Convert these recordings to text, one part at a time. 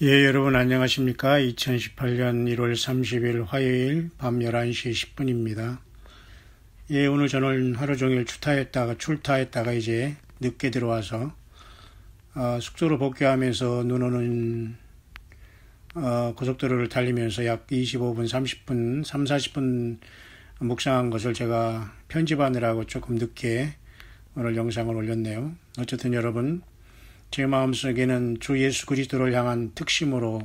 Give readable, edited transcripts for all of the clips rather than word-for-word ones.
예, 여러분 안녕하십니까? 2018년 1월 30일 화요일 밤 11시 10분입니다. 예, 오늘 저는 하루 종일 출타했다가 이제 늦게 들어와서 숙소로 복귀하면서 눈 오는 고속도로를 달리면서 약 25분, 30분, 40분 묵상한 것을 제가 편집하느라고 조금 늦게 오늘 영상을 올렸네요. 어쨌든 여러분, 제 마음속에는 주 예수 그리스도를 향한 특심으로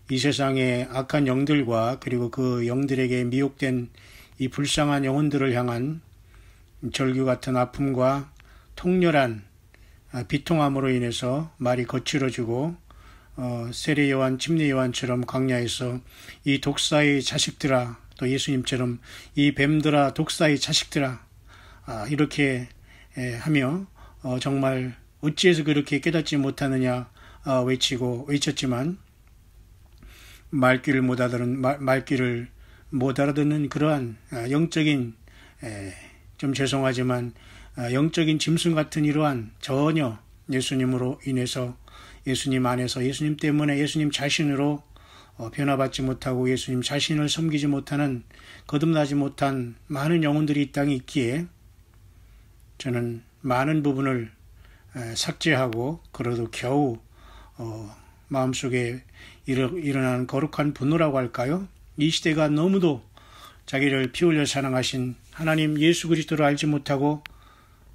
이 세상의 악한 영들과 그리고 그 영들에게 미혹된 이 불쌍한 영혼들을 향한 절규 같은 아픔과 통렬한 비통함으로 인해서 말이 거칠어지고 세례 요한, 침례 요한처럼 광야에서 이 독사의 자식들아, 또 예수님처럼 이 뱀들아, 독사의 자식들아, 이렇게 하며 정말 어찌해서 그렇게 깨닫지 못하느냐 외쳤지만 말귀를 못 알아듣는 그러한 영적인, 좀 죄송하지만 영적인 짐승 같은 이러한 전혀 예수님으로 인해서 예수님 안에서 예수님 때문에 예수님 자신으로 변화받지 못하고 예수님 자신을 섬기지 못하는 거듭나지 못한 많은 영혼들이 이 땅에 있기에 저는 많은 부분을 삭제하고 그래도 겨우 마음속에 일어나는 거룩한 분노라고 할까요? 이 시대가 너무도 자기를 피 흘려 사랑하신 하나님 예수 그리스도를 알지 못하고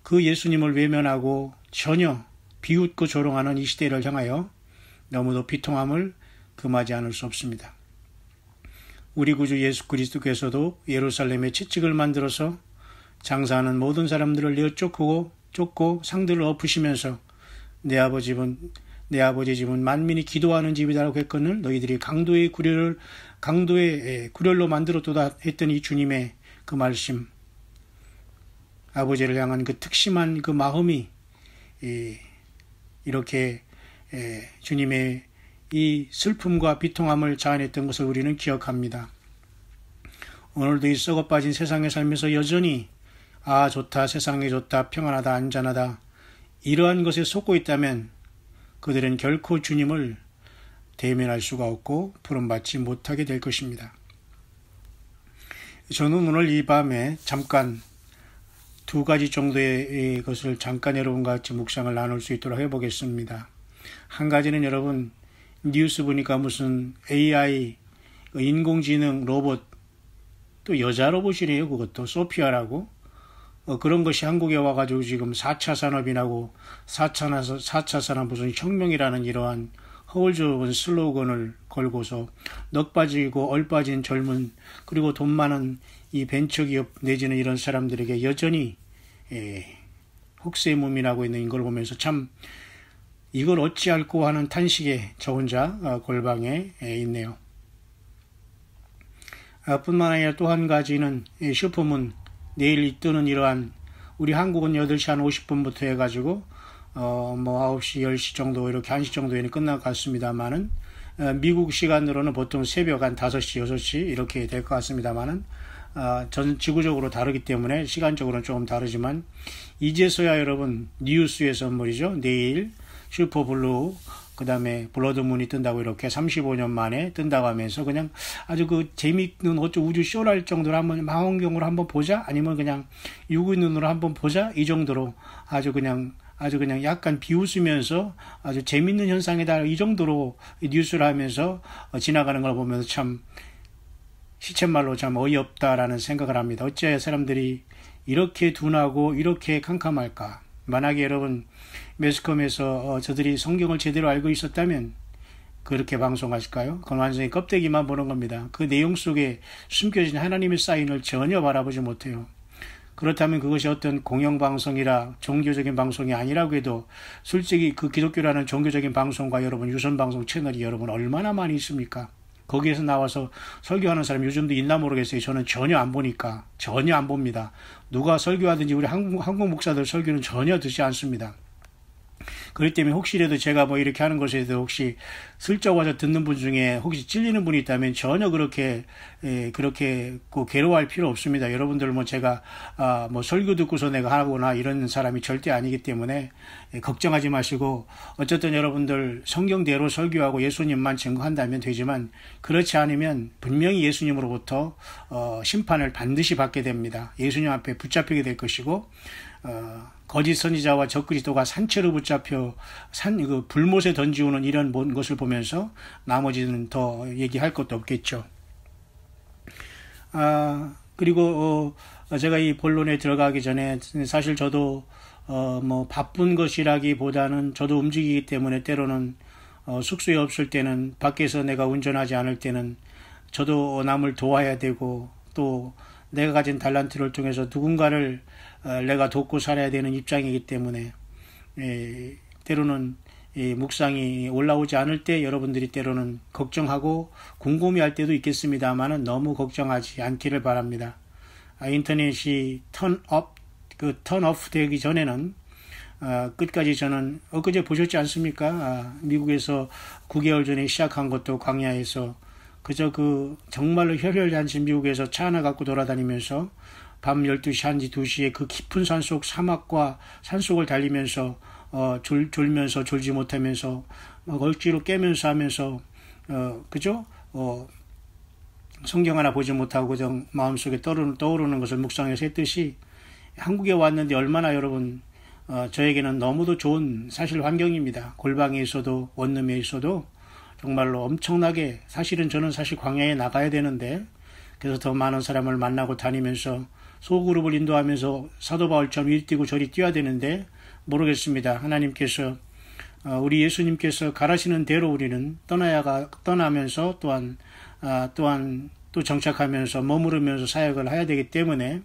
그 예수님을 외면하고 전혀 비웃고 조롱하는 이 시대를 향하여 너무도 비통함을 금하지 않을 수 없습니다. 우리 구주 예수 그리스도께서도 예루살렘에 채찍을 만들어서 장사하는 모든 사람들을 내어 쫓고 상들을 엎으시면서 내 아버지 집은 만민이 기도하는 집이다라고 했거늘 너희들이 강도의 구렬로 만들었도다 했던 이 주님의 그 말씀, 아버지를 향한 그 특심한 그 마음이 이렇게 주님의 이 슬픔과 비통함을 자아냈던 것을 우리는 기억합니다. 오늘도 이 썩어 빠진 세상에 살면서 여전히 좋다, 세상이 좋다, 평안하다, 안전하다 이러한 것에 속고 있다면 그들은 결코 주님을 대면할 수가 없고 부름받지 못하게 될 것입니다. 저는 오늘 이 밤에 잠깐 두 가지 정도의 것을 잠깐 여러분과 같이 묵상을 나눌 수 있도록 해보겠습니다. 한 가지는 여러분 뉴스 보니까 무슨 AI 인공지능 로봇, 또 여자 로봇이래요. 그것도 소피아라고. 그런 것이 한국에 와가지고 지금 4차 산업이라고 4차 산업 무슨 혁명이라는 이러한 허울좋은 슬로건을 걸고서 넋 빠지고 얼빠진 젊은 그리고 돈 많은 이 벤처기업 내지는 이런 사람들에게 여전히 혹세무민하고 있는 걸 보면서 참 이걸 어찌할꼬 하는 탄식에 저 혼자 골방에 있네요. 뿐만 아니라 또 한 가지는 슈퍼문, 내일 뜨는 이러한 우리 한국은 8시 한 50분부터 해가지고 9시 10시 정도 이렇게 1시 정도에는 끝날 것 같습니다만은 미국 시간으로는 보통 새벽 한 5시 6시 이렇게 될 것 같습니다만은 전 지구적으로 다르기 때문에 시간적으로는 조금 다르지만 이제서야 여러분 뉴스에서 말이죠, 내일 슈퍼블루 그 다음에 블러드문이 뜬다고 이렇게 35년 만에 뜬다고 하면서 그냥 아주 그 재미있는 어쩌 우주 쇼랄 정도로 한번 망원경으로 한번 보자, 아니면 그냥 유구눈으로 한번 보자, 이 정도로 아주 그냥 약간 비웃으면서 아주 재미있는 현상이다, 이 정도로 뉴스를 하면서 지나가는 걸 보면서 참 시쳇말로 참 어이없다라는 생각을 합니다. 어찌해야 사람들이 이렇게 둔하고 이렇게 캄캄할까? 만약에 여러분 매스컴에서 저들이 성경을 제대로 알고 있었다면 그렇게 방송하실까요? 그건 완전히 껍데기만 보는 겁니다. 그 내용 속에 숨겨진 하나님의 사인을 전혀 바라보지 못해요. 그렇다면 그것이 어떤 공영방송이라 종교적인 방송이 아니라고 해도 솔직히 그 기독교라는 종교적인 방송과 여러분 유선방송 채널이 여러분 얼마나 많이 있습니까? 거기에서 나와서 설교하는 사람 요즘도 있나 모르겠어요. 저는 전혀 안 보니까. 전혀 안 봅니다. 누가 설교하든지 우리 한국 목사들 설교는 전혀 듣지 않습니다. 그렇기 때문에 혹시라도 제가 뭐 이렇게 하는 것에 대해서 혹시 슬쩍 와서 듣는 분 중에 혹시 찔리는 분이 있다면 전혀 그렇게 꼭 괴로워할 필요 없습니다. 여러분들 뭐 제가 뭐 설교 듣고서 내가 하거나 이런 사람이 절대 아니기 때문에 걱정하지 마시고, 어쨌든 여러분들 성경대로 설교하고 예수님만 증거한다면 되지만, 그렇지 않으면 분명히 예수님으로부터 심판을 반드시 받게 됩니다. 예수님 앞에 붙잡히게 될 것이고, 거짓 선지자와 적그리스도가 산채로 붙잡혀 그 불못에 던지우는 이런 것을 보면서 나머지는 더 얘기할 것도 없겠죠. 그리고 제가 이 본론에 들어가기 전에 사실 저도 뭐 바쁜 것이라기보다는 저도 움직이기 때문에 때로는 숙소에 없을 때는, 밖에서 내가 운전하지 않을 때는 저도 남을 도와야 되고, 또 내가 가진 달란트를 통해서 누군가를 내가 돕고 살아야 되는 입장이기 때문에 때로는 묵상이 올라오지 않을 때 여러분들이 때로는 걱정하고 궁금해할 때도 있겠습니다만은 너무 걱정하지 않기를 바랍니다. 인터넷이 턴 오프 되기 전에는 끝까지 저는 엊그제 보셨지 않습니까? 미국에서 9개월 전에 시작한 것도 광야에서 그저 정말로 혈혈단신 미국에서 차 하나 갖고 돌아다니면서 밤 12시, 1시, 2시에 그 깊은 산속, 사막과 산속을 달리면서 졸면서 졸지 못하면서 억지로 깨면서 하면서 그죠? 성경 하나 보지 못하고 그저 마음속에 떠오르는 것을 묵상해서 했듯이, 한국에 왔는데 얼마나 여러분 저에게는 너무도 좋은 사실 환경입니다. 골방에 있어도 원룸에 있어도 정말로 엄청나게, 사실은 저는 광야에 나가야 되는데, 그래서 더 많은 사람을 만나고 다니면서 소그룹을 인도하면서 사도 바울처럼 이리 뛰고 저리 뛰어야 되는데 모르겠습니다. 하나님께서 우리 예수님께서 가라시는 대로 우리는 떠나면서 또한 또 정착하면서 머무르면서 사역을 해야 되기 때문에,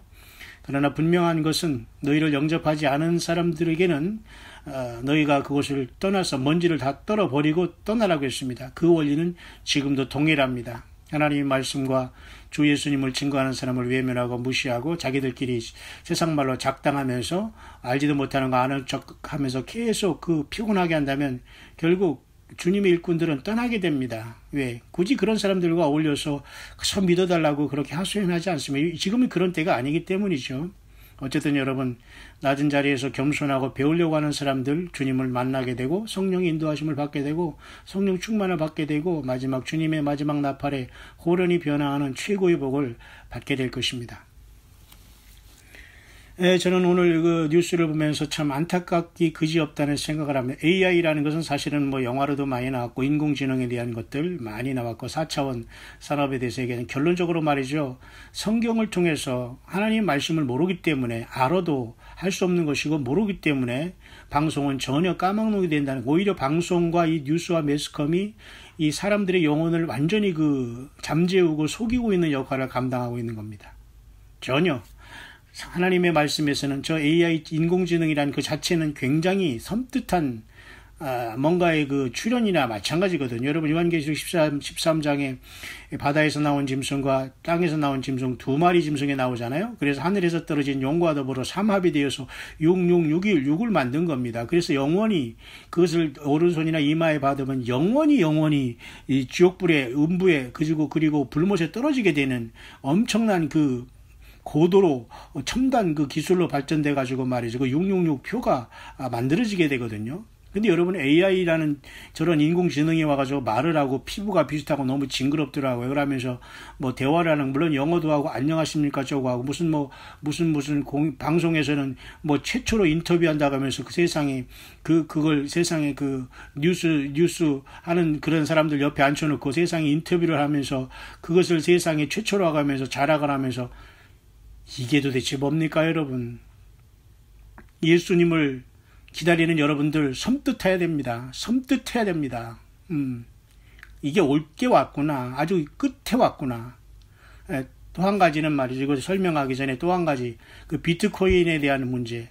그러나 분명한 것은 너희를 영접하지 않은 사람들에게는 너희가 그곳을 떠나서 먼지를 다 떨어버리고 떠나라고 했습니다. 그 원리는 지금도 동일합니다. 하나님의 말씀과 주 예수님을 증거하는 사람을 외면하고 무시하고 자기들끼리 세상 말로 작당하면서 알지도 못하는 거 아는 척하면서 계속 피곤하게 한다면 결국 주님의 일꾼들은 떠나게 됩니다. 왜? 굳이 그런 사람들과 어울려서 그저 믿어달라고 그렇게 하소연하지 않습니다. 지금은 그런 때가 아니기 때문이죠. 어쨌든 여러분, 낮은 자리에서 겸손하고 배우려고 하는 사람들 주님을 만나게 되고 성령의 인도하심을 받게 되고 성령 충만을 받게 되고 주님의 마지막 나팔에 호련히 변화하는 최고의 복을 받게 될 것입니다. 저는 오늘 뉴스를 보면서 참 안타깝기 그지없다는 생각을 합니다. AI라는 것은 사실은 영화로도 많이 나왔고 인공지능에 대한 것들 많이 나왔고 4차원 산업에 대해서 얘기하는, 결론적으로 말이죠. 성경을 통해서 하나님의 말씀을 모르기 때문에, 알아도 할 수 없는 것이고 모르기 때문에 방송은 전혀 까막눈이 된다는, 오히려 방송과 이 뉴스와 매스컴이 이 사람들의 영혼을 완전히 잠재우고 속이고 있는 역할을 감당하고 있는 겁니다. 전혀. 하나님의 말씀에서는 저 AI 인공지능이란 그 자체는 굉장히 섬뜩한 뭔가의 출현이나 마찬가지거든요. 여러분, 요한계시록 13장에 바다에서 나온 짐승과 땅에서 나온 짐승 두 마리 짐승이 나오잖아요. 그래서 하늘에서 떨어진 용과 더불어 삼합이 되어서 6을 만든 겁니다. 그래서 영원히 그것을 오른손이나 이마에 받으면 영원히 이 지옥불에, 음부에, 그리고 불못에 떨어지게 되는 엄청난 고도로 첨단 기술로 발전돼 가지고 말이죠. 666 표가 만들어지게 되거든요. 근데 여러분, AI라는 저런 인공지능이 와가지고 말을 하고 피부가 비슷하고 너무 징그럽더라고요. 그러면서 대화를 하는, 물론 영어도 하고 안녕하십니까 저거 하고 무슨 방송에서는 최초로 인터뷰한다고 하면서 세상에 세상에 뉴스 하는 그런 사람들 옆에 앉혀놓고 세상에 인터뷰를 하면서 그것을 세상에 최초로 하면서 자랑을 하면서, 이게 도대체 뭡니까 여러분? 예수님을 기다리는 여러분들 섬뜩해야 됩니다. 섬뜩해야 됩니다. 이게 올 게 왔구나. 아주 끝에 왔구나. 또 한 가지는 말이죠. 이걸 설명하기 전에 또 한 가지, 비트코인에 대한 문제.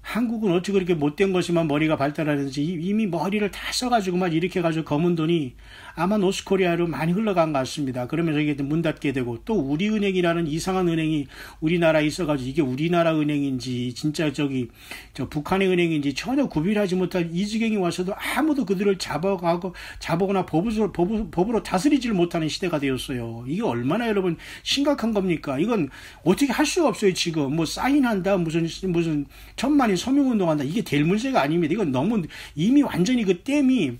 한국은 어떻게 그렇게 못된 것이만 머리가 발달하는지 이미 머리를 다 써가지고 막 이렇게 해가지고 검은 돈이 아마 노스코리아로 많이 흘러간 것 같습니다. 그러면서 이게 문 닫게 되고 또 우리은행이라는 이상한 은행이 우리나라에 있어가지고 이게 우리나라 은행인지 진짜 저 북한의 은행인지 전혀 구별하지 못한 이 지경이 와서도 아무도 그들을 잡아거나 법으로 다스리지를 못하는 시대가 되었어요. 이게 얼마나 여러분 심각한 겁니까? 이건 어떻게 할 수가 없어요. 지금 뭐 사인한다 무슨 천만인 서명운동한다 이게 될 문제가 아닙니다. 이건 너무 이미 완전히 그 댐이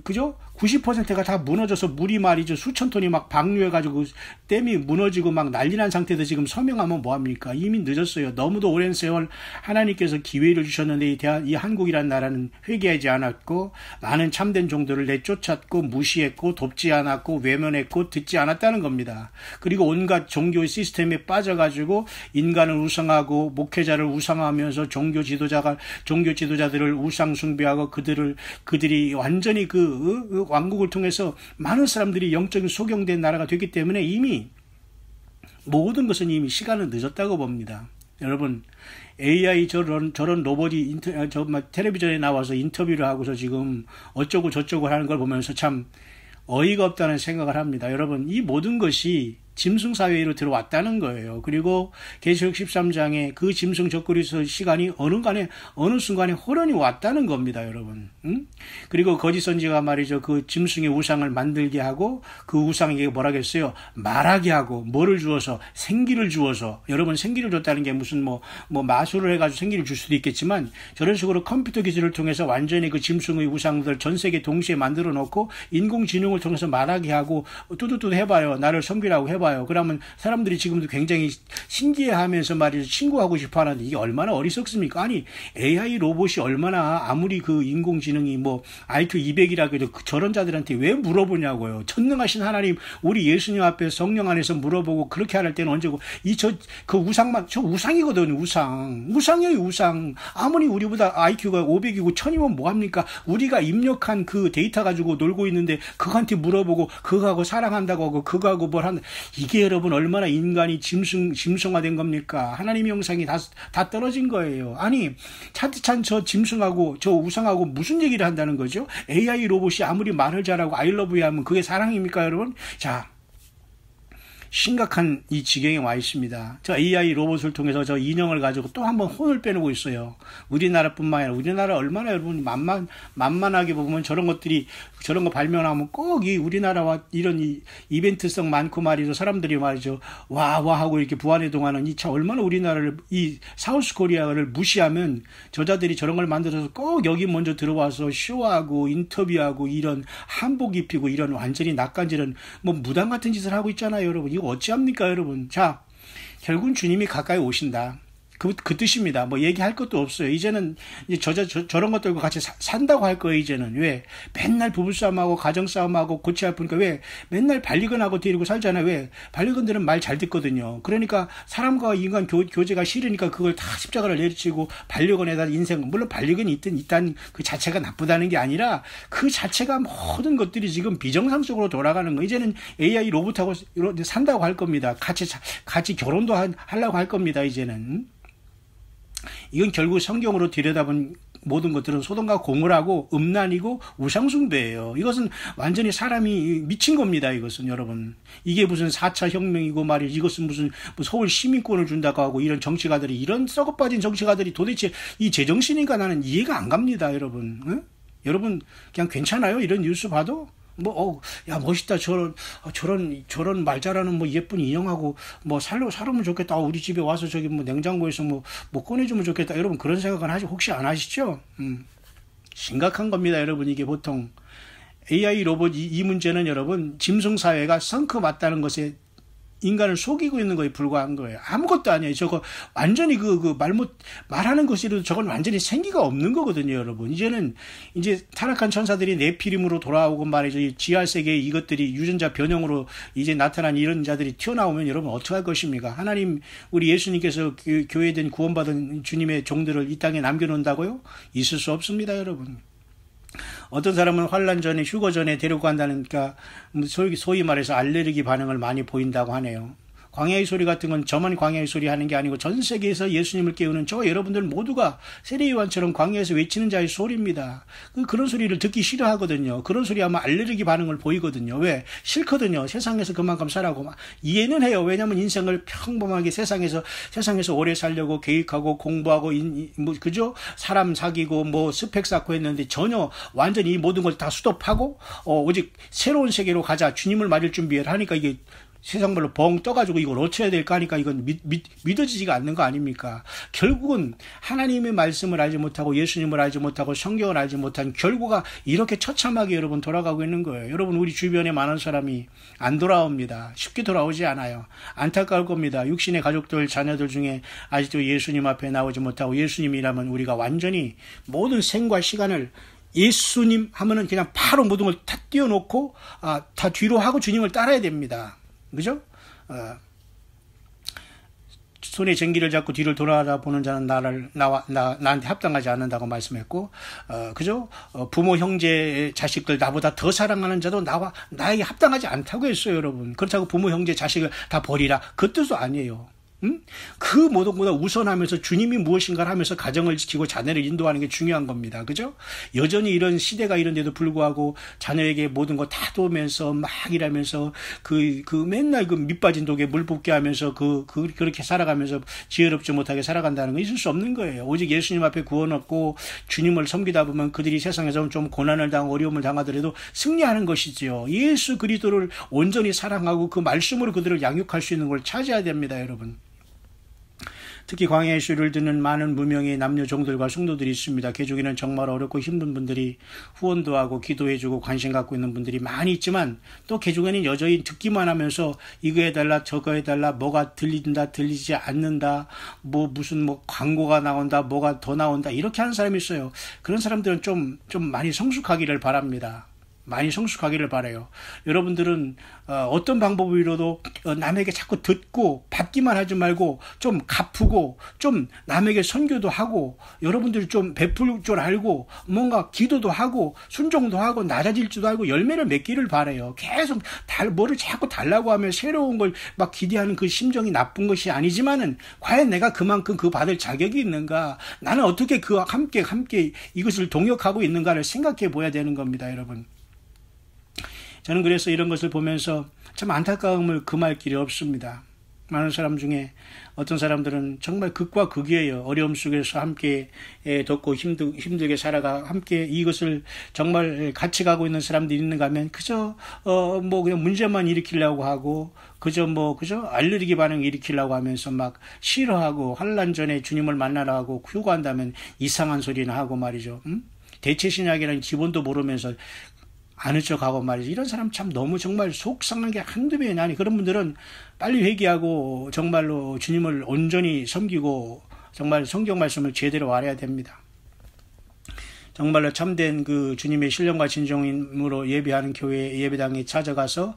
그죠? 90%가 다 무너져서 물이 말이죠. 수천 톤이 막 방류해가지고 댐이 무너지고 막 난리 난 상태에서 지금 서명하면 뭐합니까? 이미 늦었어요. 너무도 오랜 세월 하나님께서 기회를 주셨는데 이 한국이란 나라는 회개하지 않았고 많은 참된 종들을 내쫓았고 무시했고 돕지 않았고 외면했고 듣지 않았다는 겁니다. 그리고 온갖 종교 시스템에 빠져가지고 인간을 우상하고 목회자를 우상하면서 종교 지도자들을 우상 숭배하고 그들이 완전히 그 왕국을 통해서 많은 사람들이 영적인 소경된 나라가 됐기 때문에 이미 모든 것은 이미 시간은 늦었다고 봅니다. 여러분 AI 저런 로봇이 텔레비전에 나와서 인터뷰를 하고서 지금 어쩌고 저쩌고 하는 걸 보면서 참 어이가 없다는 생각을 합니다. 여러분 이 모든 것이 짐승사회로 들어왔다는 거예요. 그리고 계시록 13장에 그 짐승 적그리스도 시간이 어느 순간에 호련히 왔다는 겁니다. 여러분. 그리고 거짓 선지자가 말이죠. 그 짐승의 우상을 만들게 하고 그 우상에게 뭐라겠어요? 말하게 하고 뭐를 주어서 생기를 주어서 여러분 생기를 줬다는 게 무슨 뭐 마술을 해가지고 생기를 줄 수도 있겠지만 저런 식으로 컴퓨터 기술을 통해서 완전히 그 짐승의 우상들 전 세계 동시에 만들어 놓고 인공지능을 통해서 말하게 하고 뚜두뚜두 해봐요. 나를 섬기라고 해봐요. 그러면 사람들이 지금도 굉장히 신기해하면서 말이죠. 친구하고 싶어 하는데 이게 얼마나 어리석습니까? 아니 AI 로봇이 얼마나 아무리 그 인공지능이 뭐 IQ 200이라고 해도 저런 자들한테 왜 물어보냐고요. 전능하신 하나님 우리 예수님 앞에 성령 안에서 물어보고 그렇게 할 때는 언제고 그 우상만 저 우상이거든요. 우상이에요. 우상. 아무리 우리보다 IQ가 500이고 1000이면 뭐합니까? 우리가 입력한 그 데이터 가지고 놀고 있는데 그한테 물어보고 그거하고 사랑한다고 하고 그거하고 뭘 한다. 이게 여러분 얼마나 인간이 짐승화된 겁니까? 하나님의 형상이 다 떨어진 거예요. 아니 차디찬 저 짐승하고 저 우상하고 무슨 얘기를 한다는 거죠? AI 로봇이 아무리 말을 잘하고 I love you 하면 그게 사랑입니까 여러분? 자 심각한 이 지경에 와 있습니다. 저 AI 로봇을 통해서 저 인형을 가지고 또 한번 혼을 빼내고 있어요. 우리나라뿐만 아니라 우리나라 얼마나 여러분 만만하게 보면 저런 거 발명하면 꼭 이 우리나라와 이런 이벤트성 많고 말이죠. 사람들이 말이죠. 와 하고 이렇게 부안해동하는 이 차 얼마나 우리나라를 이 사우스 코리아를 무시하면 저자들이 저런 걸 만들어서 꼭 여기 먼저 들어와서 쇼하고 인터뷰하고 이런 한복 입히고 이런 완전히 낯간지런 뭐 무당 같은 짓을 하고 있잖아요, 여러분. 이거 어찌합니까 여러분. 자 결국은 주님이 가까이 오신다. 그 뜻입니다. 뭐 얘기할 것도 없어요. 이제는 이제 저런 것들과 같이 산다고 할 거예요. 이제는 왜 맨날 부부싸움하고 가정싸움하고 고치 아프니까 왜 맨날 반리근하고 데리고 살잖아요. 왜 반리근들은 말 잘 듣거든요. 그러니까 사람과 인간 교제가 싫으니까 그걸 다 십자가를 내리치고 반려견에다 인생 물론 반려견이 있단 그 자체가 나쁘다는 게 아니라 그 자체가 모든 것들이 지금 비정상적으로 돌아가는 거. 이제는 AI 로봇하고 산다고 할 겁니다. 같이 결혼도 하려고 할 겁니다. 이제는. 이건 결국 성경으로 들여다본 모든 것들은 소돔과 고모라고 음란이고 우상숭배예요. 이것은 완전히 사람이 미친 겁니다. 이것은 여러분. 이게 무슨 4차 혁명이고 말이지. 이것은 무슨 서울 시민권을 준다고 하고 이런 정치가들이 이런 썩어빠진 정치가들이 도대체 이 제정신인가 나는 이해가 안 갑니다. 여러분. 응? 여러분 그냥 괜찮아요? 이런 뉴스 봐도? 야, 멋있다. 저런 말 잘하는 뭐 예쁜 인형하고 뭐 살면 좋겠다. 우리 집에 와서 저기 뭐 냉장고에서 뭐 꺼내주면 좋겠다. 여러분 그런 생각은 혹시 안 하시죠? 심각한 겁니다. 여러분 이게 보통 AI 로봇 이 문제는 여러분 짐승사회가 성크 맞다는 것에 인간을 속이고 있는 거에 불과한 거예요. 아무것도 아니에요. 저거 완전히 말하는 것이라도 저건 완전히 생기가 없는 거거든요, 여러분. 이제 타락한 천사들이 네피림으로 돌아오고 말이죠. 이 지하세계에 이것들이 유전자 변형으로 이제 나타난 이런 자들이 튀어나오면 여러분 어떻게 할 것입니까? 하나님, 우리 예수님께서 교회된 구원받은 주님의 종들을 이 땅에 남겨놓는다고요? 있을 수 없습니다, 여러분. 어떤 사람은 환란 전에 휴거 전에 데리고 간다니까 소위 말해서 알레르기 반응을 많이 보인다고 하네요. 광야의 소리 같은 건 저만 광야의 소리 하는 게 아니고 전 세계에서 예수님을 깨우는 저 여러분들 모두가 세례요한처럼 광야에서 외치는 자의 소리입니다. 그런 소리를 듣기 싫어하거든요. 그런 소리 하면 알레르기 반응을 보이거든요. 왜? 싫거든요. 세상에서 그만큼 살라고. 이해는 해요. 왜냐하면 인생을 평범하게 세상에서 오래 살려고 계획하고 공부하고 그죠? 사람 사귀고 뭐 스펙 쌓고 했는데 전혀 완전히 이 모든 걸 다 수도하고 오직 새로운 세계로 가자. 주님을 맞을 준비를 하니까 이게 세상별로 벙 떠가지고 이걸 어찌해야 될까 하니까 이건 믿어지지가 않는 거 아닙니까? 결국은 하나님의 말씀을 알지 못하고 예수님을 알지 못하고 성경을 알지 못한 결과가 이렇게 처참하게 여러분 돌아가고 있는 거예요. 여러분 우리 주변에 많은 사람이 안 돌아옵니다. 쉽게 돌아오지 않아요. 안타까울 겁니다. 육신의 가족들 자녀들 중에 아직도 예수님 앞에 나오지 못하고 예수님이라면 우리가 완전히 모든 생과 시간을 예수님 하면은 그냥 바로 모든 걸 다 띄워놓고 다 뒤로 하고 주님을 따라야 됩니다. 그죠? 손에 쟁기를 잡고 뒤를 돌아보는 자는 나한테 합당하지 않는다고 말씀했고, 그죠? 부모, 형제, 자식들 나보다 더 사랑하는 자도 나에게 합당하지 않다고 했어요, 여러분. 그렇다고 부모, 형제, 자식을 다 버리라. 그 뜻도 아니에요. 그 모든 것보다 우선하면서 주님이 무엇인가를 하면서 가정을 지키고 자녀를 인도하는 게 중요한 겁니다. 그죠? 여전히 이런 시대가 이런데도 불구하고 자녀에게 모든 거 다 도우면서 막 일하면서 맨날 그 밑빠진 독에 물 붓게 하면서 그렇게 살아가면서 지혜롭지 못하게 살아간다는 건 있을 수 없는 거예요. 오직 예수님 앞에 구원 얻고 주님을 섬기다 보면 그들이 세상에서 좀 고난을 당하고 어려움을 당하더라도 승리하는 것이지요. 예수 그리스도를 온전히 사랑하고 그 말씀으로 그들을 양육할 수 있는 걸 찾아야 됩니다, 여러분. 특히 광야의 소리를 듣는 많은 무명의 남녀 종들과 성도들이 있습니다. 개종에는 정말 어렵고 힘든 분들이 후원도 하고 기도해주고 관심 갖고 있는 분들이 많이 있지만 또 개종에는 여전히 듣기만 하면서 이거 해달라 저거 해달라 뭐가 들린다 들리지 않는다 무슨 광고가 나온다 뭐가 더 나온다 이렇게 하는 사람이 있어요. 그런 사람들은 좀 많이 성숙하기를 바랍니다. 많이 성숙하기를 바라요. 여러분들은 어떤 방법으로도 남에게 자꾸 듣고 받기만 하지 말고 좀 갚고 좀 남에게 선교도 하고 여러분들이 좀 베풀 줄 알고 뭔가 기도도 하고 순종도 하고 낮아질 줄도 알고 열매를 맺기를 바라요. 계속 뭐를 자꾸 달라고 하면 새로운 걸 막 기대하는 그 심정이 나쁜 것이 아니지만은 과연 내가 그만큼 그 받을 자격이 있는가? 나는 어떻게 그와 함께 이것을 동역하고 있는가를 생각해 보아야 되는 겁니다, 여러분. 저는 그래서 이런 것을 보면서 참 안타까움을 금할 길이 없습니다. 많은 사람 중에 어떤 사람들은 정말 극과 극이에요. 어려움 속에서 함께 돕고 힘들게 살아가 함께 이것을 정말 같이 가고 있는 사람들이 있는가 하면 그저 그냥 문제만 일으키려고 하고 그저 알레르기 반응 일으키려고 하면서 막 싫어하고 환난 전에 주님을 만나라 하고 휴가한다면 이상한 소리나 하고 말이죠. 대체 신약이라는 기본도 모르면서 아는 척하고 말이지. 이런 사람 참 너무 정말 속상한 게 한두 번이 아니. 그런 분들은 빨리 회개하고 정말로 주님을 온전히 섬기고 정말 성경 말씀을 제대로 알아야 됩니다. 정말로 참된 그 주님의 신령과 진정으로 예배하는 교회 예배당에 찾아가서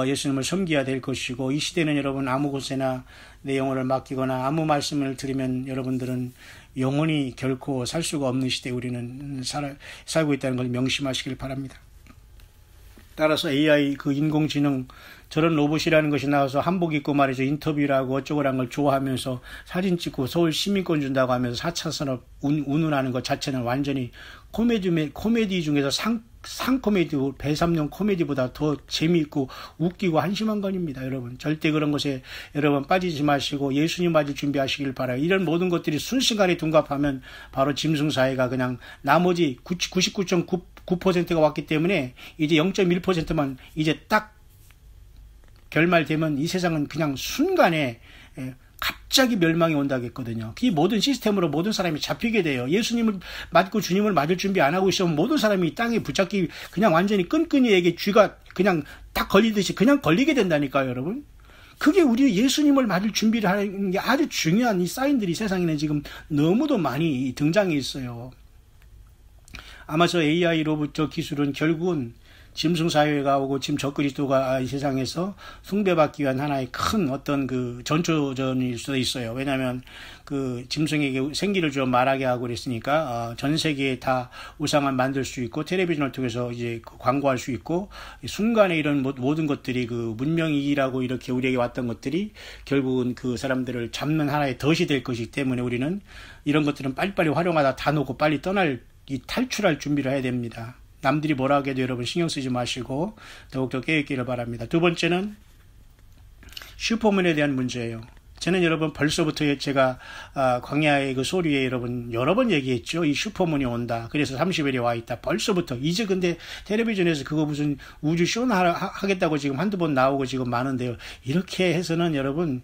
예수님을 섬겨야 될 것이고 이 시대는 여러분 아무 곳에나 내 영혼을 맡기거나 아무 말씀을 들으면 여러분들은 영원히 결코 살 수가 없는 시대에 우리는 살고 있다는 걸 명심하시길 바랍니다. 따라서 AI 그 인공지능 저런 로봇이라는 것이 나와서 한복 입고 말이죠. 인터뷰를 하고 어쩌고라는 걸 좋아하면서 사진 찍고 서울 시민권 준다고 하면서 4차 산업 운운하는 것 자체는 완전히 코미디 중에서 상코미디, 배삼룡 코미디보다 더 재미있고 웃기고 한심한 건입니다. 여러분 절대 그런 것에 여러분 빠지지 마시고 예수님 맞을 준비하시길 바라요. 이런 모든 것들이 순식간에 둔갑하면 바로 짐승사회가 그냥 나머지 99.9%가 왔기 때문에 이제 0.1%만 이제 딱 결말되면 이 세상은 그냥 순간에 갑자기 멸망이 온다겠거든요. 이 모든 시스템으로 모든 사람이 잡히게 돼요. 예수님을 맞고 주님을 맞을 준비 안 하고 있으면 모든 사람이 땅에 붙잡기 그냥 완전히 끈끈이에게 쥐가 그냥 딱 걸리듯이 그냥 걸리게 된다니까요, 여러분. 그게 우리 예수님을 맞을 준비를 하는 게 아주 중요한 이 사인들이 세상에는 지금 너무도 많이 등장해 있어요. 아마 저 AI 로봇 기술은 결국은 짐승 사회가 오고 지금 적그리스도가 이 세상에서 숭배받기 위한 하나의 큰 어떤 그 전초전일 수도 있어요. 왜냐하면 그 짐승에게 생기를 주어 말하게 하고 그랬으니까 전 세계에 다 우상을 만들 수 있고 텔레비전을 통해서 이제 광고할 수 있고 순간에 이런 모든 것들이 그 문명이라고 이렇게 우리에게 왔던 것들이 결국은 그 사람들을 잡는 하나의 덫이 될 것이기 때문에 우리는 이런 것들은 빨리빨리 활용하다 다 놓고 빨리 탈출할 준비를 해야 됩니다. 남들이 뭐라 하게도 여러분 신경 쓰지 마시고 더욱더 깨어있기를 바랍니다. 두 번째는 슈퍼문에 대한 문제예요. 저는 여러분 벌써부터 제가 광야의 그 소리에 여러분 여러 번 얘기했죠. 이 슈퍼문이 온다. 그래서 30일에 와 있다. 벌써부터. 이제 근데 텔레비전에서 그거 무슨 우주 쇼나 하겠다고 지금 한두 번 나오고 지금 많은데요. 이렇게 해서는 여러분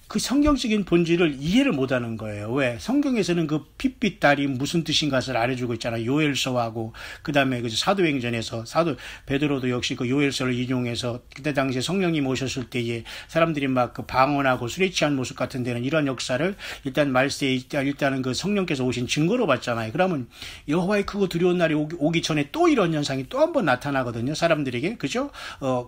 그 성경적인 본질을 이해를 못하는 거예요. 왜? 성경에서는 그 핏빛 달이 무슨 뜻인가를 알려주고 있잖아요. 요엘서하고 그 다음에 그 사도행전에서 사도 베드로도 역시 그 요엘서를 인용해서 그때 당시에 성령님 오셨을 때에 사람들이 막 그 방언하고 술에 취한 모습 같은 데는 이런 역사를 일단 말세에 일단은 그 성령께서 오신 증거로 봤잖아요. 그러면 여호와의 크고 두려운 날이 오기 전에 또 이런 현상이 또 한 번 나타나거든요. 사람들에게 그죠?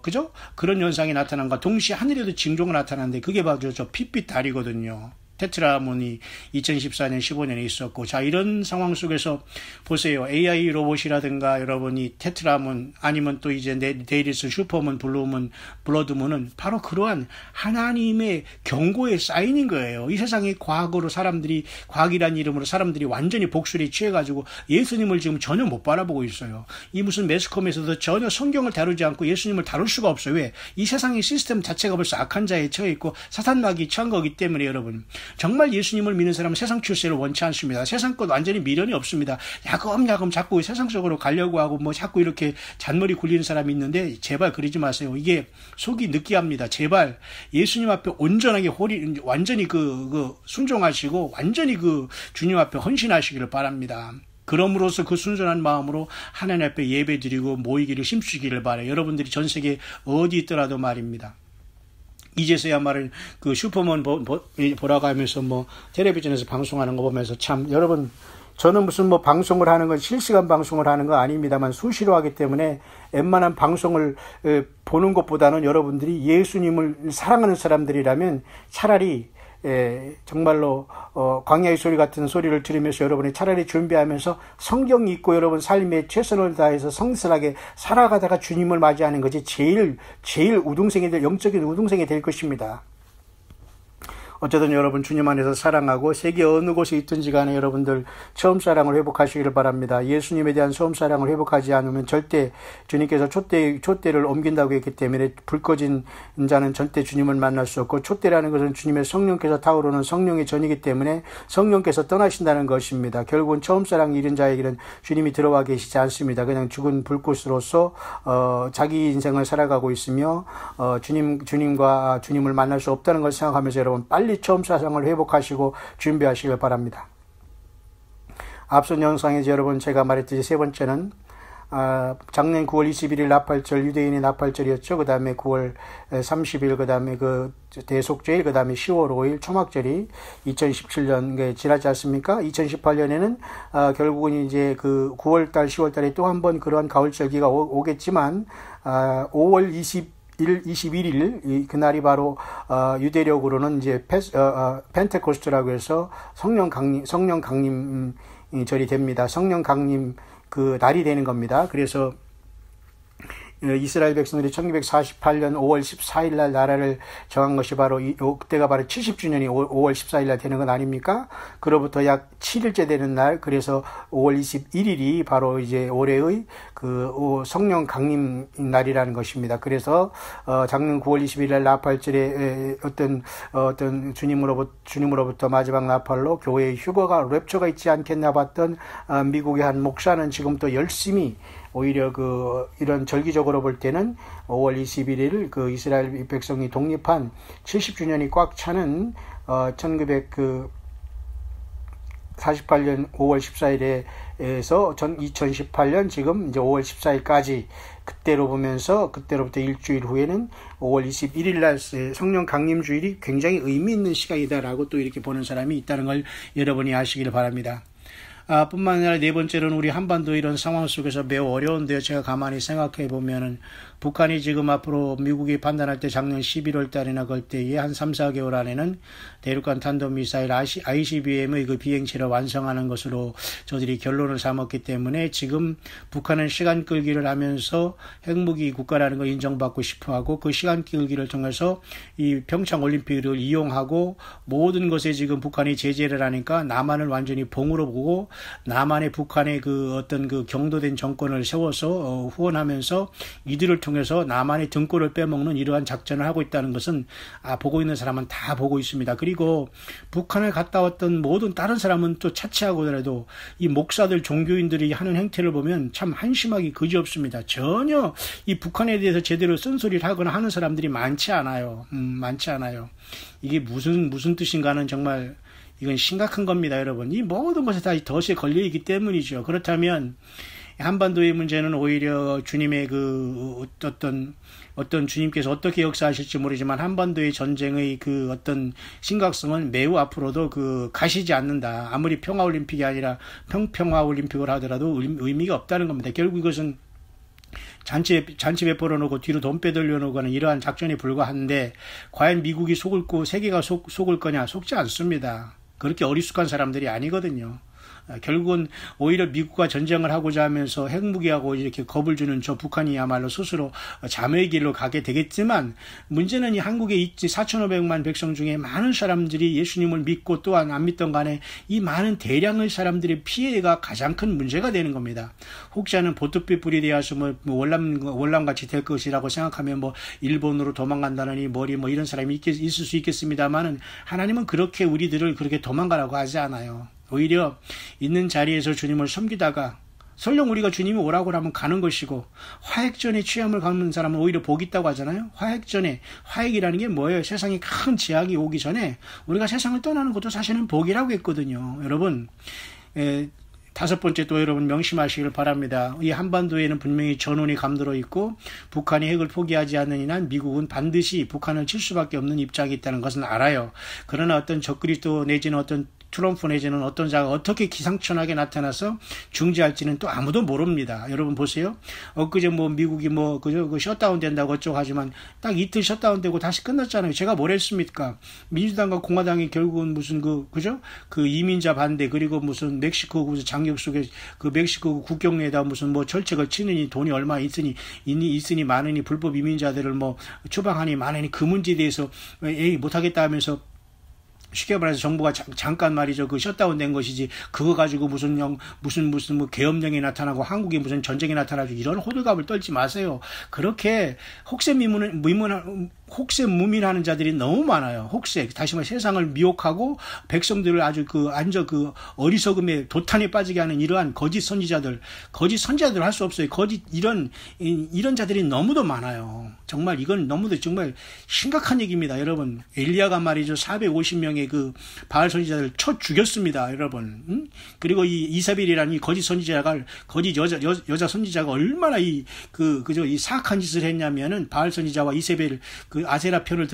그죠? 그런 현상이 나타난과 동시에 하늘에도 징조가 나타나는데 그게 바로 저 핏빛 달이거든요. 테트라문이 2014년 15년에 있었고 자 이런 상황 속에서 보세요. AI 로봇이라든가 여러분이 테트라문 아니면 또 이제 내일 있을 슈퍼문 블루문 블러드문은 바로 그러한 하나님의 경고의 사인인 거예요. 이 세상에 과학으로 사람들이 과학이라는 이름으로 사람들이 완전히 복술에 취해가지고 예수님을 지금 전혀 못 바라보고 있어요. 이 무슨 매스컴에서도 전혀 성경을 다루지 않고 예수님을 다룰 수가 없어요. 왜? 이 세상의 시스템 자체가 벌써 악한 자에 처해 있고 사탄막이 처한 거기 때문에 여러분 정말 예수님을 믿는 사람은 세상 출세를 원치 않습니다. 세상 것 완전히 미련이 없습니다. 야금야금 자꾸 세상 속으로 가려고 하고 뭐 자꾸 이렇게 잔머리 굴리는 사람이 있는데 제발 그러지 마세요. 이게 속이 느끼합니다. 제발 예수님 앞에 온전하게 완전히 순종하시고 완전히 그 주님 앞에 헌신하시기를 바랍니다. 그럼으로써 그 순전한 마음으로 하나님 앞에 예배드리고 모이기를 힘쓰기를 바라요. 여러분들이 전 세계 어디 있더라도 말입니다. 이제서야 말은 그 슈퍼문 보라고 하면서 뭐 텔레비전에서 방송하는 거 보면서 참 여러분 저는 무슨 뭐 방송을 하는 건 실시간 방송을 하는 거 아닙니다만 수시로 하기 때문에 웬만한 방송을 보는 것보다는 여러분들이 예수님을 사랑하는 사람들이라면 차라리 정말로 광야의 소리 같은 소리를 들으면서 여러분이 차라리 준비하면서 성경 읽고 여러분 삶에 최선을 다해서 성실하게 살아가다가 주님을 맞이하는 것이 제일 영적인 우등생이 될 것입니다. 어쨌든 여러분 주님 안에서 사랑하고 세계 어느 곳에 있든지 간에 여러분들 처음 사랑을 회복하시기를 바랍니다. 예수님에 대한 처음 사랑을 회복하지 않으면 절대 주님께서 촛대를 옮긴다고 했기 때문에 불 꺼진 자는 절대 주님을 만날 수 없고 촛대라는 것은 주님의 성령께서 타오르는 성령의 전이기 때문에 성령께서 떠나신다는 것입니다. 결국은 처음 사랑 잃은 자에게는 주님이 들어와 계시지 않습니다. 그냥 죽은 불꽃으로서 자기 인생을 살아가고 있으며 주님과 주님을 만날 수 없다는 걸 생각하면서 여러분 빨리 처음 사랑을 회복하시고 준비하시길 바랍니다. 앞선 영상에서 여러분 제가 말했듯이 세 번째는 작년 9월 21일 나팔절 유대인의 나팔절이었죠. 그 다음에 9월 30일 그 다음에 그 대속죄일 그 다음에 10월 5일 초막절이 2017년 지나지 않습니까? 2018년에는 결국은 이제 그 9월달 10월달에 또 한 번 그러한 가을절기가 오겠지만 5월 21일 그날이 바로 유대력으로는 이제 펜테코스트라고 해서 성령 강림 절이 됩니다. 성령 강림 그 날이 되는 겁니다. 그래서 이스라엘 백성들이 1948년 5월 14일 날 나라를 정한 것이 바로 그때가 바로 70주년이 5월 14일 날 되는 건 아닙니까? 그로부터 약 7일째 되는 날, 그래서 5월 21일이 바로 이제 올해의 그 성령 강림 날이라는 것입니다. 그래서 작년 9월 21일 날 나팔절에 어떤 주님으로부터 마지막 나팔로 교회의 휴거가 랩처가 있지 않겠나 봤던 미국의 한 목사는 지금 또 열심히 오히려 이런 절기적으로 볼 때는 5월 21일 그 이스라엘 백성이 독립한 70주년이 꽉 차는 1948년 5월 14일에서 2018년 지금 이제 5월 14일까지 그때로 보면서 그때로부터 일주일 후에는 5월 21일 날 성령 강림 주일이 굉장히 의미 있는 시간이다라고 또 이렇게 보는 사람이 있다는 걸 여러분이 아시길 바랍니다. 뿐만 아니라 네 번째로는 우리 한반도 이런 상황 속에서 매우 어려운데요. 제가 가만히 생각해 보면은 북한이 지금 앞으로 미국이 판단할 때 작년 11월 달이나 그럴 때에 한 3, 4개월 안에는 대륙간 탄도미사일 ICBM의 그 비행체를 완성하는 것으로 저들이 결론을 삼았기 때문에 지금 북한은 시간 끌기를 하면서 핵무기 국가라는 걸 인정받고 싶어 하고 그 시간 끌기를 통해서 이 평창 올림픽을 이용하고 모든 것에 지금 북한이 제재를 하니까 남한을 완전히 봉으로 보고 남한의 북한의 그 어떤 그 경도된 정권을 세워서 후원하면서 이들을 통해서 남한의 등골을 빼먹는 이러한 작전을 하고 있다는 것은 보고 있는 사람은 다 보고 있습니다. 그리고 북한을 갔다 왔던 모든 다른 사람은 또 차치하고더라도 이 목사들 종교인들이 하는 행태를 보면 참 한심하기 그지없습니다. 전혀 이 북한에 대해서 제대로 쓴소리를 하거나 하는 사람들이 많지 않아요. 많지 않아요. 이게 무슨 뜻인가는 정말 이건 심각한 겁니다, 여러분. 이 모든 것에 다 덫에 걸려있기 때문이죠. 그렇다면 한반도의 문제는 오히려 주님의 그 어떤 주님께서 어떻게 역사하실지 모르지만 한반도의 전쟁의 그 어떤 심각성은 매우 앞으로도 그 가시지 않는다. 아무리 평화올림픽이 아니라 평평화올림픽을 하더라도 의미가 없다는 겁니다. 결국 이것은 잔치 베풀어 놓고 뒤로 돈 빼돌려 놓고 하는 이러한 작전에 불과한데 과연 미국이 속을고 세계가 속을 거냐? 속지 않습니다. 그렇게 어리숙한 사람들이 아니거든요. 결국은 오히려 미국과 전쟁을 하고자 하면서 핵무기하고 이렇게 겁을 주는 저 북한이야말로 스스로 자매의 길로 가게 되겠지만 문제는 이 한국에 있지 4,500만 백성 중에 많은 사람들이 예수님을 믿고 또한 안 믿던 간에 이 많은 대량의 사람들의 피해가 가장 큰 문제가 되는 겁니다. 혹자는 보트빛 불이 되어서 뭐 월남같이 될 것이라고 생각하면 뭐 일본으로 도망간다느니 뭐 이런 사람이 있을 수 있겠습니다만은 하나님은 그렇게 우리들을 그렇게 도망가라고 하지 않아요. 오히려 있는 자리에서 주님을 섬기다가 설령 우리가 주님이 오라고 하면 가는 것이고 화핵전에 취함을 갖는 사람은 오히려 복이 있다고 하잖아요. 화핵이라는 게 뭐예요? 세상에 큰 재앙이 오기 전에 우리가 세상을 떠나는 것도 사실은 복이라고 했거든요. 여러분 다섯 번째 또 여러분 명심하시길 바랍니다. 이 한반도에는 분명히 전운이 감돌어 있고 북한이 핵을 포기하지 않는 이난 미국은 반드시 북한을 칠 수밖에 없는 입장이 있다는 것은 알아요. 그러나 어떤 적그리스도 내지는 어떤 트럼프 내지는 어떤 자가 어떻게 기상천하게 나타나서 중지할지는 또 아무도 모릅니다. 여러분 보세요. 엊그제 뭐 미국이 뭐 그 셧다운 된다고 어쩌고 하지만 딱 이틀 셧다운 되고 다시 끝났잖아요. 제가 뭘 했습니까? 민주당과 공화당이 결국은 무슨 그 이민자 반대 그리고 무슨 멕시코 장벽 속에 그 멕시코 국경에다 무슨 뭐 철책을 치느니 돈이 얼마 있으니 많으니 불법 이민자들을 뭐 추방하니 많으니 그 문제에 대해서 못하겠다 하면서 쉽게 말해서 정부가 잠깐 말이죠. 그 셧다운 된 것이지 그거 가지고 무슨 뭐 계엄령이 나타나고 한국에 무슨 전쟁이 나타나고 이런 호들갑을 떨지 마세요. 그렇게 혹세무민하는 자들이 너무 많아요. 다시 말해 세상을 미혹하고 백성들을 아주 어리석음에 도탄에 빠지게 하는 이러한 거짓 선지자들 할 수 없어요. 이런 자들이 너무도 많아요. 정말 이건 너무도 정말 심각한 얘기입니다, 여러분. 엘리야가 말이죠 450명의 그 바알 선지자들 쳐 죽였습니다, 여러분. 그리고 이 이사벨이라는 이 거짓 여자 선지자가 얼마나 이 사악한 짓을 했냐면은 바알 선지자와 이세벨 그 아세라 편을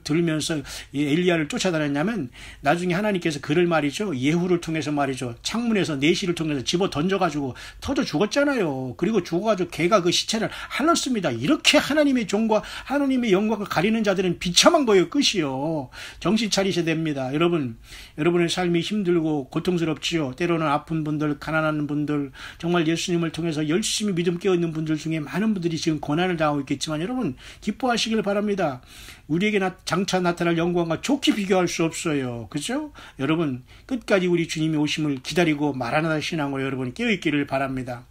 들으면서 엘리야를 쫓아다녔냐면 나중에 하나님께서 그를 말이죠 예후를 통해서 말이죠 창문에서 내시를 통해서 집어 던져가지고 터져 죽었잖아요. 그리고 죽어가지고 개가 그 시체를 할렀습니다. 이렇게 하나님의 종과 하나님의 영광을 가리는 자들은 비참한 거예요. 끝이요. 정신 차리셔야 됩니다. 여러분의 삶이 힘들고 고통스럽지요. 때로는 아픈 분들, 가난한 분들, 정말 예수님을 통해서 열심히 믿음 깨어있는 분들 중에 많은 분들이 지금 고난을 당하고 있겠지만 여러분 기뻐하시길 바랍니다. 우리에게 장차 나타날 영광과 좋게 비교할 수 없어요. 그죠? 여러분 끝까지 우리 주님이 오심을 기다리고 마라나다 신앙으로 여러분이 깨어있기를 바랍니다.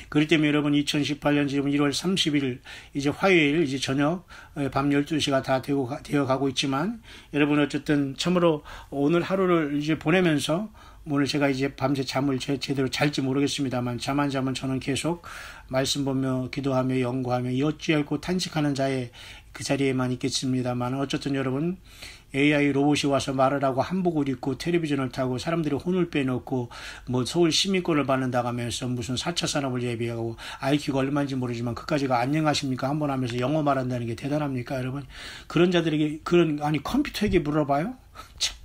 그렇기 때문에 여러분 2018년 지금 1월 30일 이제 화요일 이제 저녁 밤 12시가 다 되어 가고 있지만 여러분 어쨌든 참으로 오늘 하루를 이제 보내면서 오늘 제가 이제 밤새 잠을 제대로 잘지 모르겠습니다만 잠 안 자면 저는 계속 말씀 보며 기도하며 연구하며 어찌할고 탄식하는 자의 그 자리에만 있겠습니다만 어쨌든 여러분 AI 로봇이 와서 말을 하고 한복을 입고 텔레비전을 타고 사람들이 혼을 빼놓고 뭐 서울 시민권을 받는다고 하면서 무슨 4차 산업을 예비하고 IQ가 얼마인지 모르지만 그까지가 안녕하십니까 한번 하면서 영어 말한다는 게 대단합니까 여러분? 그런 자들에게 컴퓨터에게 물어봐요? 참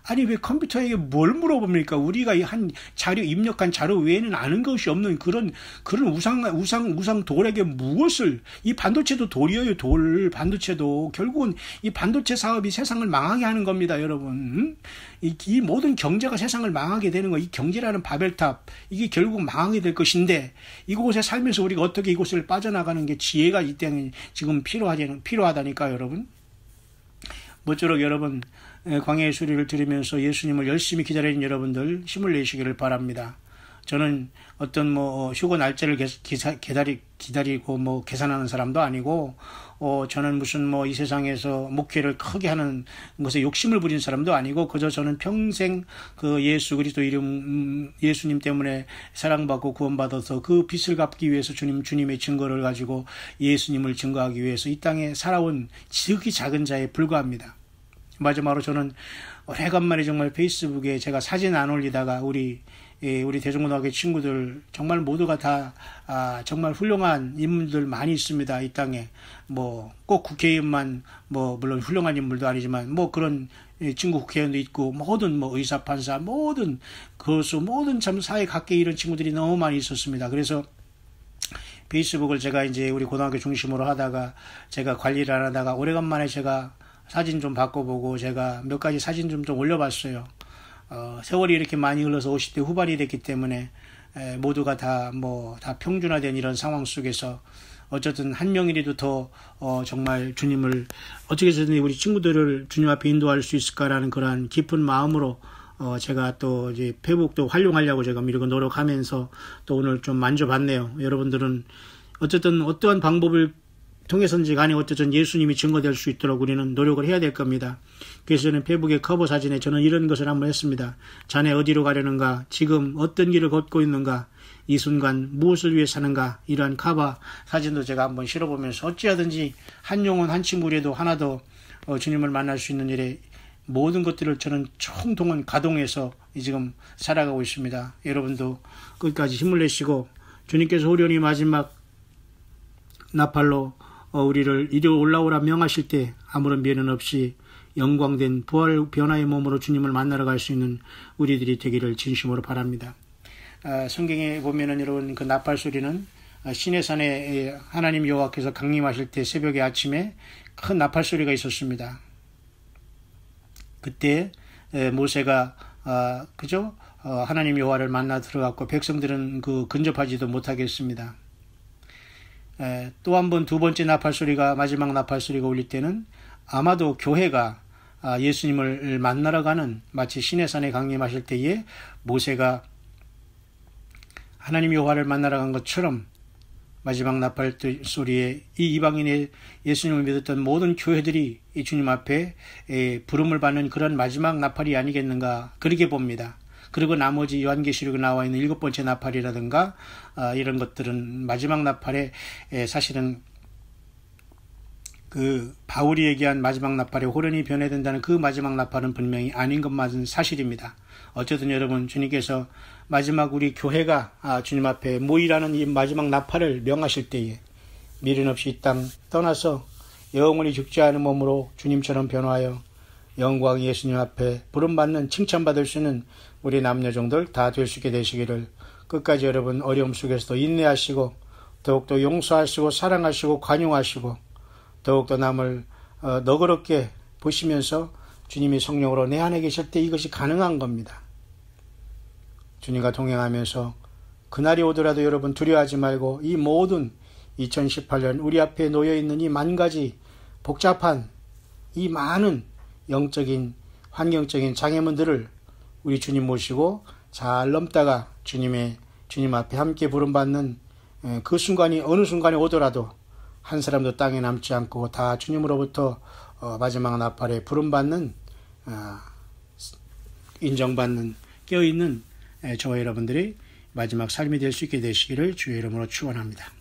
아니 왜 컴퓨터에게 뭘 물어봅니까? 우리가 한 자료 입력한 자료 외에는 아는 것이 없는 그런 우상 돌에게 무엇을, 이 반도체도 돌이에요. 반도체도 결국은 이 반도체 사업이 세상을 망하게 하는 겁니다, 여러분. 이 모든 경제가 세상을 망하게 되는 거, 이 경제라는 바벨탑, 이게 결국 망하게 될 것인데, 이곳에 살면서 우리가 어떻게 이곳을 빠져나가는 게 지혜가 이때는 지금 필요하다니까, 여러분. 모쪼록 여러분, 광야의 소리를 들으면서 예수님을 열심히 기다리는 여러분들 힘을 내시기를 바랍니다. 저는 어떤 휴거 날짜를 기다리고 계산하는 사람도 아니고, 저는 무슨 이 세상에서 목회를 크게 하는 것에 욕심을 부린 사람도 아니고, 그저 저는 평생 그 예수 그리스도 이름, 예수님 때문에 사랑받고 구원받아서 그 빚을 갚기 위해서 주님의 증거를 가지고 예수님을 증거하기 위해서 이 땅에 살아온 지극히 작은 자에 불과합니다. 마지막으로 저는 오래간만에 정말 페이스북에 제가 사진 안 올리다가 우리 대중고등학교 친구들 정말 모두가 다 정말 훌륭한 인물들 많이 있습니다. 이 땅에 꼭 국회의원만 물론 훌륭한 인물도 아니지만 그런 친구 국회의원도 있고 모든 의사 판사 모든 교수 모든 참 사회 각계 이런 친구들이 너무 많이 있었습니다. 그래서 페이스북을 제가 이제 우리 고등학교 중심으로 하다가 제가 관리를 안 하다가 오래간만에 제가 사진 좀 바꿔보고 제가 몇 가지 사진 좀 올려봤어요. 세월이 이렇게 많이 흘러서 50대 후반이 됐기 때문에 모두가 다 평준화된 이런 상황 속에서 어쨌든 한 명이라도 더 정말 주님을 어떻게 해서든 우리 친구들을 주님 앞에 인도할 수 있을까라는 그러한 깊은 마음으로 제가 또 이제 페이북도 활용하려고 제가 이렇게 노력하면서 또 오늘 좀 만져봤네요. 여러분들은 어쨌든 어떠한 방법을 통해서인지 간에 어쨌든 예수님이 증거될 수 있도록 우리는 노력을 해야 될 겁니다. 그래서 저는 페이북의 커버 사진에 저는 이런 것을 한번 했습니다. 자네 어디로 가려는가? 지금 어떤 길을 걷고 있는가? 이 순간 무엇을 위해 사는가? 이러한 커버 사진도 제가 한번 실어보면서 어찌하든지 한 영혼 한 친구라도 하나 더 주님을 만날 수 있는 일에 모든 것들을 저는 총동원 가동해서 지금 살아가고 있습니다. 여러분도 끝까지 힘을 내시고 주님께서 호련히 마지막 나팔로 우리를 이리 올라오라 명하실 때 아무런 미련 없이 영광된 부활 변화의 몸으로 주님을 만나러 갈 수 있는 우리들이 되기를 진심으로 바랍니다. 성경에 보면은 여러분 그 나팔 소리는 시내산에 하나님 여호와께서 강림하실 때 새벽에 아침에 큰 나팔 소리가 있었습니다. 그때 모세가 하나님 여호와를 만나 들어갔고 백성들은 근접하지도 못하겠습니다. 또 한 번 두 번째 마지막 나팔 소리가 울릴 때는 아마도 교회가 예수님을 만나러 가는 마치 시내산에 강림하실 때에 모세가 하나님 여호와를 만나러 간 것처럼 마지막 나팔 소리에 이 이방인의 예수님을 믿었던 모든 교회들이 이 주님 앞에 부름을 받는 그런 마지막 나팔이 아니겠는가 그렇게 봅니다. 그리고 나머지 요한계시록에 나와 있는 7번째 나팔이라든가 이런 것들은 마지막 나팔에 사실은 그 바울이 얘기한 마지막 나팔에 호련히 변해된다는 그 마지막 나팔은 분명히 아닌 것만은 사실입니다. 어쨌든 여러분 주님께서 마지막 우리 교회가 주님 앞에 모이라는 이 마지막 나팔을 명하실 때에 미련 없이 이 땅 떠나서 영원히 죽지 않은 몸으로 주님처럼 변화하여 영광 예수님 앞에 부름받는 칭찬받을 수 있는 우리 남녀종들 다 될 수 있게 되시기를 끝까지 여러분 어려움 속에서도 인내하시고 더욱더 용서하시고 사랑하시고 관용하시고 더욱더 남을 너그럽게 보시면서 주님이 성령으로 내 안에 계실 때 이것이 가능한 겁니다. 주님과 동행하면서 그날이 오더라도 여러분 두려워하지 말고 이 모든 2018년 우리 앞에 놓여있는 이 만 가지 복잡한 이 많은 영적인 환경적인 장애물들을 우리 주님 모시고 잘 넘다가 주님 앞에 함께 부름받는 그 순간이 어느 순간에 오더라도 한 사람도 땅에 남지 않고 다 주님으로부터 마지막 나팔에 부름받는 인정받는 깨어있는 저와 여러분들이 마지막 삶이 될 수 있게 되시기를 주의 이름으로 축원합니다.